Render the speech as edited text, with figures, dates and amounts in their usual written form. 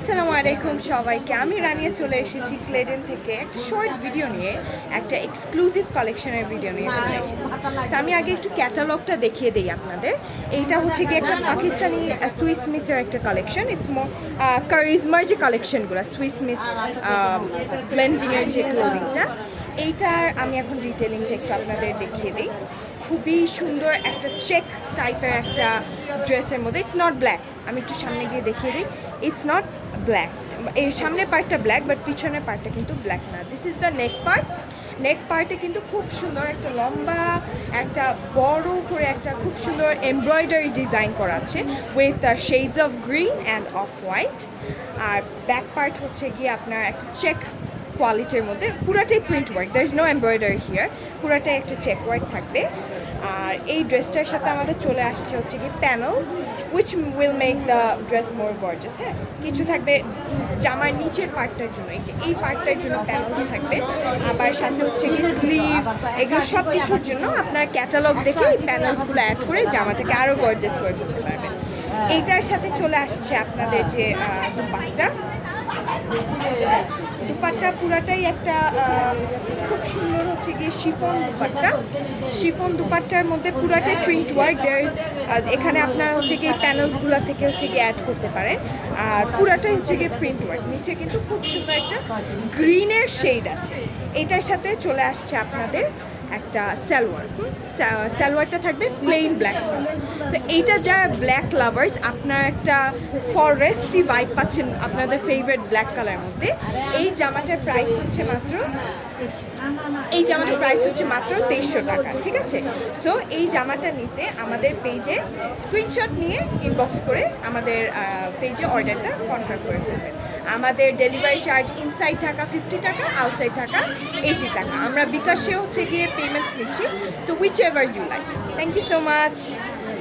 আসসালামু আলাইকুম সবাইকে। আমি রানিয়া চলে এসেছি ক্লেডেন থেকে একটা শর্ট ভিডিও নিয়ে, একটা এক্সক্লুসিভ কালেকশনের ভিডিও নিয়ে চলে এসেছি। তো আমি আগে একটু ক্যাটালগটা দেখিয়ে দিই আপনাদের। এইটা হচ্ছে কি একটা পাকিস্তানি সুইস মিসের একটা কালেকশন। ইটস মোর কারিজমার যে কালেকশনগুলো, সুইস মিস ব্লেন্ডিংয়ের যে ক্লোদিংটা, এইটার আমি এখন ডিটেলিংটা একটু আপনাদের দেখিয়ে দিই। খুবই সুন্দর একটা চেক টাইপের একটা ড্রেসের মধ্যে। ইটস নট ব্ল্যাক, আমি একটু সামনে গিয়ে দেখিয়ে দিই। ইটস নট ব্ল্যাক, এই সামনের পার্টটা ব্ল্যাক বাট পিছনের পার্টটা কিন্তু ব্ল্যাক না। This is the neck part. Neck পার্টে কিন্তু খুব সুন্দর একটা লম্বা একটা বড় করে একটা খুব সুন্দর এমব্রয়ডারি ডিজাইন করা আছে with the shades of green and of white. আর ব্যাক পার্ট হচ্ছে গিয়ে আপনার একটা চেক কোয়ালিটির মধ্যে, পুরাটাই print work, there is no embroidery here, পুরাটাই একটা চেক ওয়ার্ক থাকবে। আর এই ড্রেসটার সাথে আমাদের চলে আসছে হচ্ছে কি panels which will make the dress more gorgeous. হ্যাঁ, কিছু থাকবে জামার নিচের পার্টটার জন্য, এই পার্টটার জন্য প্যানেলস থাকবে, আবার সাথে হচ্ছে কি স্লিভ, এগুলো সব কিছুর জন্য আপনার ক্যাটালগ দেখে এই প্যানেলসগুলো অ্যাড করে জামাটাকে আরও গর্জিয়াস করে তুলতে পারবেন। এইটার সাথে চলে আসছে আপনাদের যে দুপাট্টা। দুপাট্টা পুরাটাই একটা খুব সুন্দর হচ্ছে গিয়ে শিফন দুপাট্টা। শিফন দুপাট্টার মধ্যে পুরাটাই প্রিন্ট ওয়ার্ক। এখানে আপনারা হচ্ছে গিয়ে প্যানেলসগুলো থেকে হচ্ছে গিয়ে অ্যাড করতে পারেন। আর পুরাটাই হচ্ছে গিয়ে প্রিন্ট ওয়ার্ক, নিচে কিন্তু খুব সুন্দর একটা গ্রিনের শেড আছে। এটার সাথে চলে আসছে আপনাদের একটা সালোয়ার। সালোয়ারটা থাকবে প্লেন ব্ল্যাক। সো এইটা যারা ব্ল্যাক লাভার্স, আপনার একটা ফরেস্টি ভাইব পাচ্ছেন আপনাদের ফেভারিট ব্ল্যাক কালারের মধ্যে। এই জামাটার প্রাইস হচ্ছে মাত্র 2300 টাকা। ঠিক আছে, সো এই জামাটা নিতে আমাদের পেজে স্ক্রিনশট নিয়ে ইনবক্স করে আমাদের পেজে অর্ডারটা কনফার্ম করে ফেলবেন। আমাদের ডেলিভারি চার্জ ইনসাইড টাকা 50 টাকা, আউটসাইড টাকা 80 টাকা। আমরা বিকাশে হচ্ছে গিয়ে পেমেন্টস নিচ্ছি, so whichever you like. Thank you so much.